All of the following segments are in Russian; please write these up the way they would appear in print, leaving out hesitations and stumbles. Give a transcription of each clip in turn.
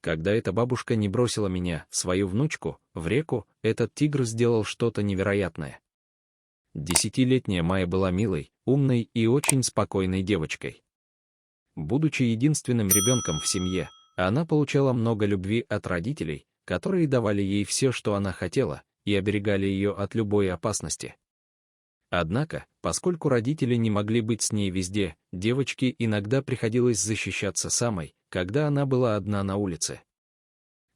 Когда эта бабушка не бросила меня, свою внучку, в реку, этот тигр сделал что-то невероятное. 10-летняя Майя была милой, умной и очень спокойной девочкой. Будучи единственным ребенком в семье, она получала много любви от родителей, которые давали ей все, что она хотела, и оберегали ее от любой опасности. Однако, поскольку родители не могли быть с ней везде, девочке иногда приходилось защищаться самой, когда она была одна на улице.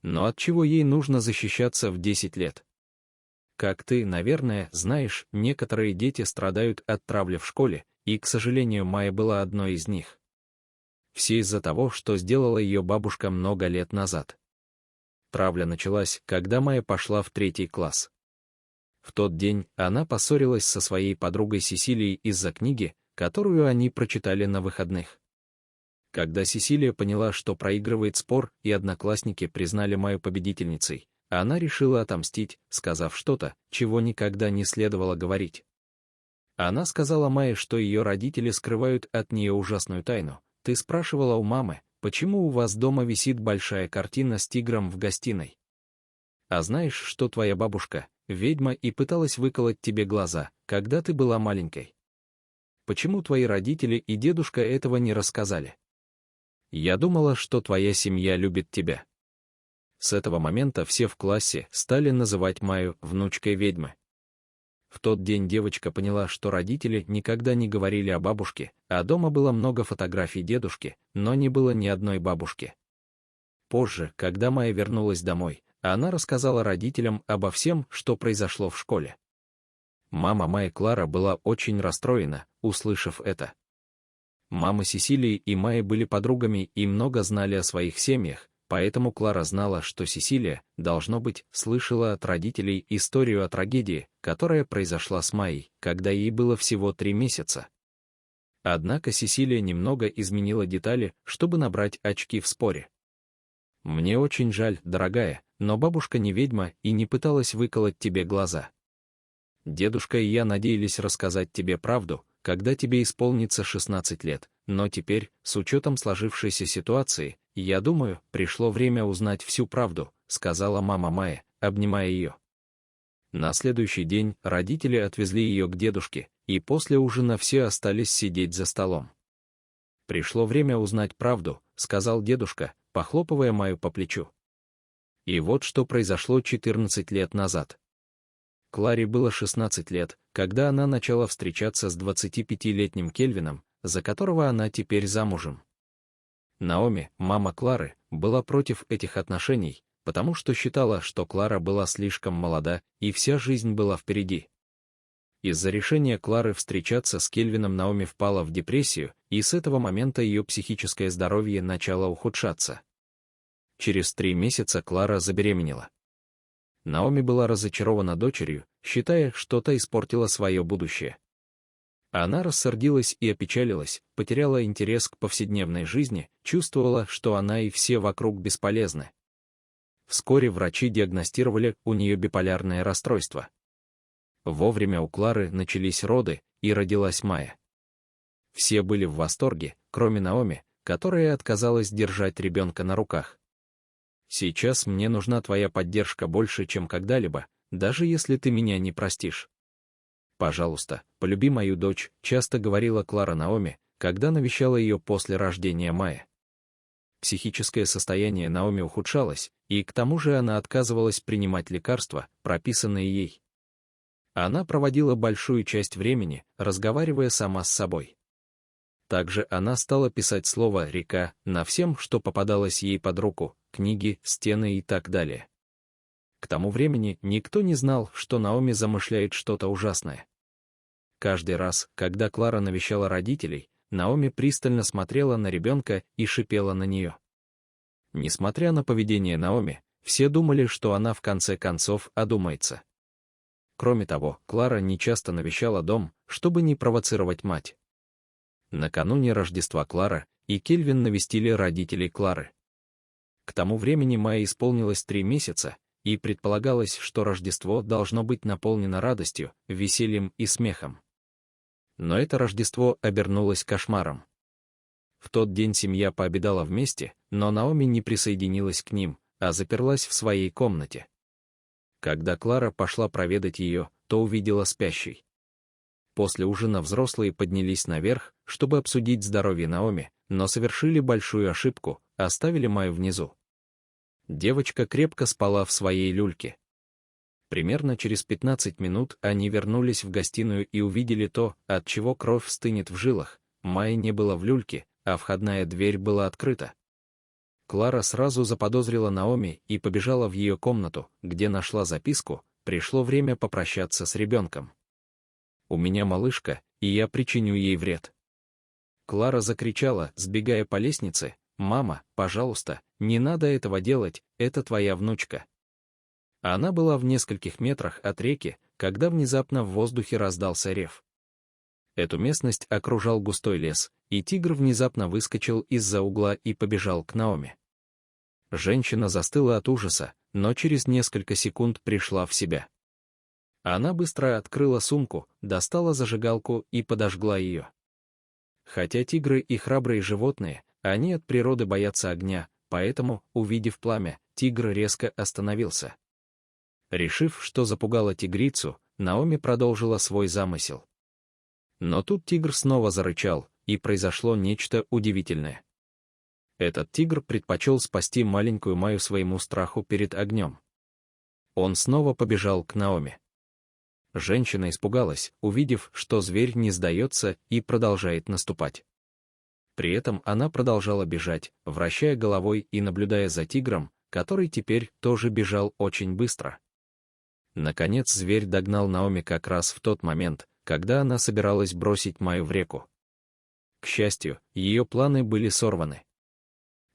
Но от чего ей нужно защищаться в 10 лет? Как ты, наверное, знаешь, некоторые дети страдают от травли в школе, и, к сожалению, Майя была одной из них. Все из-за того, что сделала ее бабушка много лет назад. Травля началась, когда Майя пошла в 3 класс. В тот день она поссорилась со своей подругой Сесилией из-за книги, которую они прочитали на выходных. Когда Сесилия поняла, что проигрывает спор, и одноклассники признали Майю победительницей, она решила отомстить, сказав что-то, чего никогда не следовало говорить. Она сказала Майе, что ее родители скрывают от нее ужасную тайну. Ты спрашивала у мамы, почему у вас дома висит большая картина с тигром в гостиной? А знаешь, что твоя бабушка — ведьма и пыталась выколоть тебе глаза, когда ты была маленькой? Почему твои родители и дедушка этого не рассказали? Я думала, что твоя семья любит тебя. С этого момента все в классе стали называть Майю внучкой ведьмы. В тот день девочка поняла, что родители никогда не говорили о бабушке, а дома было много фотографий дедушки, но не было ни одной бабушки. Позже, когда Майя вернулась домой, она рассказала родителям обо всем, что произошло в школе. Мама Майи Клара была очень расстроена, услышав это. Мамы Сесилии и Майи были подругами и много знали о своих семьях, поэтому Клара знала, что Сесилия, должно быть, слышала от родителей историю о трагедии, которая произошла с Майей, когда ей было всего 3 месяца. Однако Сесилия немного изменила детали, чтобы набрать очки в споре. «Мне очень жаль, дорогая, но бабушка не ведьма и не пыталась выколоть тебе глаза. Дедушка и я надеялись рассказать тебе правду, когда тебе исполнится 16 лет, но теперь, с учетом сложившейся ситуации, я думаю, пришло время узнать всю правду», — сказала мама Майя, обнимая ее. На следующий день родители отвезли ее к дедушке, и после ужина все остались сидеть за столом. «Пришло время узнать правду», — сказал дедушка, похлопывая Майю по плечу. И вот что произошло 14 лет назад. Кларе было 16 лет, когда она начала встречаться с 25-летним Кельвином, за которого она теперь замужем. Наоми, мама Клары, была против этих отношений, потому что считала, что Клара была слишком молода, и вся жизнь была впереди. Из-за решения Клары встречаться с Кельвином Наоми впала в депрессию, и с этого момента ее психическое здоровье начало ухудшаться. Через 3 месяца Клара забеременела. Наоми была разочарована дочерью, считая, что та испортила свое будущее. Она рассердилась и опечалилась, потеряла интерес к повседневной жизни, чувствовала, что она и все вокруг бесполезны. Вскоре врачи диагностировали у нее биполярное расстройство. Вовремя у Клары начались роды, и родилась Майя. Все были в восторге, кроме Наоми, которая отказалась держать ребенка на руках. «Сейчас мне нужна твоя поддержка больше, чем когда-либо, даже если ты меня не простишь. Пожалуйста, полюби мою дочь», — часто говорила Клара Наоми, когда навещала ее после рождения Майи. Психическое состояние Наоми ухудшалось, и к тому же она отказывалась принимать лекарства, прописанные ей. Она проводила большую часть времени, разговаривая сама с собой. Также она стала писать слово «река» на всем, что попадалось ей под руку, книги, стены и так далее. К тому времени никто не знал, что Наоми замышляет что-то ужасное. Каждый раз, когда Клара навещала родителей, Наоми пристально смотрела на ребенка и шипела на нее. Несмотря на поведение Наоми, все думали, что она в конце концов одумается. Кроме того, Клара нечасто навещала дом, чтобы не провоцировать мать. Накануне Рождества Клара и Кельвин навестили родителей Клары. К тому времени Майе исполнилось 3 месяца, и предполагалось, что Рождество должно быть наполнено радостью, весельем и смехом. Но это Рождество обернулось кошмаром. В тот день семья пообедала вместе, но Наоми не присоединилась к ним, а заперлась в своей комнате. Когда Клара пошла проведать ее, то увидела спящей. После ужина взрослые поднялись наверх, чтобы обсудить здоровье Наоми, но совершили большую ошибку, оставили Майю внизу. Девочка крепко спала в своей люльке. Примерно через 15 минут они вернулись в гостиную и увидели то, от чего кровь стынет в жилах. Майи не было в люльке, а входная дверь была открыта. Клара сразу заподозрила Наоми и побежала в ее комнату, где нашла записку: «Пришло время попрощаться с ребенком. У меня малышка, и я причиню ей вред». Клара закричала, сбегая по лестнице: «Мама, пожалуйста, не надо этого делать, это твоя внучка». Она была в нескольких метрах от реки, когда внезапно в воздухе раздался рев. Эту местность окружал густой лес, и тигр внезапно выскочил из-за угла и побежал к Наоми. Женщина застыла от ужаса, но через несколько секунд пришла в себя. Она быстро открыла сумку, достала зажигалку и подожгла ее. Хотя тигры и храбрые животные, они от природы боятся огня, поэтому, увидев пламя, тигр резко остановился. Решив, что запугала тигрицу, Наоми продолжила свой замысел. Но тут тигр снова зарычал, и произошло нечто удивительное. Этот тигр предпочел спасти маленькую Майю своему страху перед огнем. Он снова побежал к Наоми. Женщина испугалась, увидев, что зверь не сдается и продолжает наступать. При этом она продолжала бежать, вращая головой и наблюдая за тигром, который теперь тоже бежал очень быстро. Наконец зверь догнал Наоми как раз в тот момент, когда она собиралась бросить Майю в реку. К счастью, ее планы были сорваны.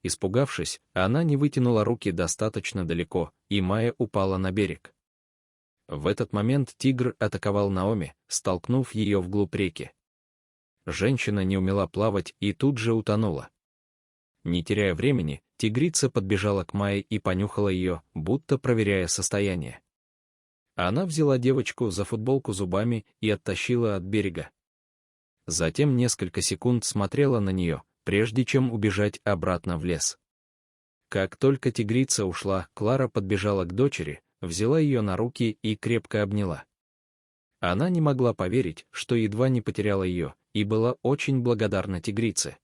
Испугавшись, она не вытянула руки достаточно далеко, и Майя упала на берег. В этот момент тигр атаковал Наоми, столкнув ее вглубь реки. Женщина не умела плавать и тут же утонула. Не теряя времени, тигрица подбежала к Майе и понюхала ее, будто проверяя состояние. Она взяла девочку за футболку зубами и оттащила от берега. Затем несколько секунд смотрела на нее, прежде чем убежать обратно в лес. Как только тигрица ушла, Клара подбежала к дочери, взяла ее на руки и крепко обняла. Она не могла поверить, что едва не потеряла ее, и была очень благодарна тигрице.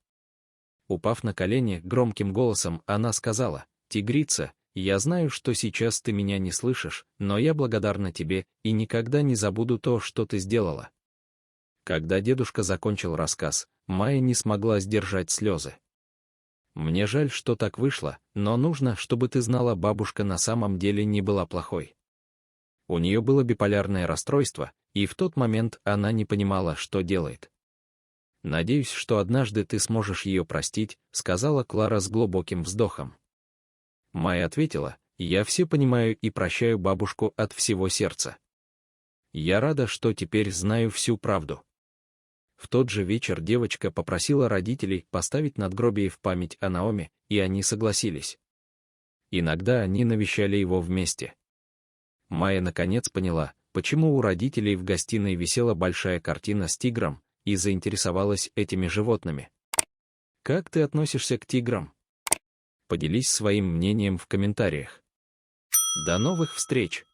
Упав на колени, громким голосом она сказала: «Тигрица, я знаю, что сейчас ты меня не слышишь, но я благодарна тебе и никогда не забуду то, что ты сделала». Когда дедушка закончил рассказ, Майя не смогла сдержать слезы. «Мне жаль, что так вышло, но нужно, чтобы ты знала, бабушка на самом деле не была плохой. У нее было биполярное расстройство, и в тот момент она не понимала, что делает. Надеюсь, что однажды ты сможешь ее простить», — сказала Клара с глубоким вздохом. Майя ответила: «Я все понимаю и прощаю бабушку от всего сердца. Я рада, что теперь знаю всю правду». В тот же вечер девочка попросила родителей поставить надгробие в память о Наоми, и они согласились. Иногда они навещали его вместе. Майя наконец поняла, почему у родителей в гостиной висела большая картина с тигром, и заинтересовалась этими животными. Как ты относишься к тиграм? Поделись своим мнением в комментариях. До новых встреч!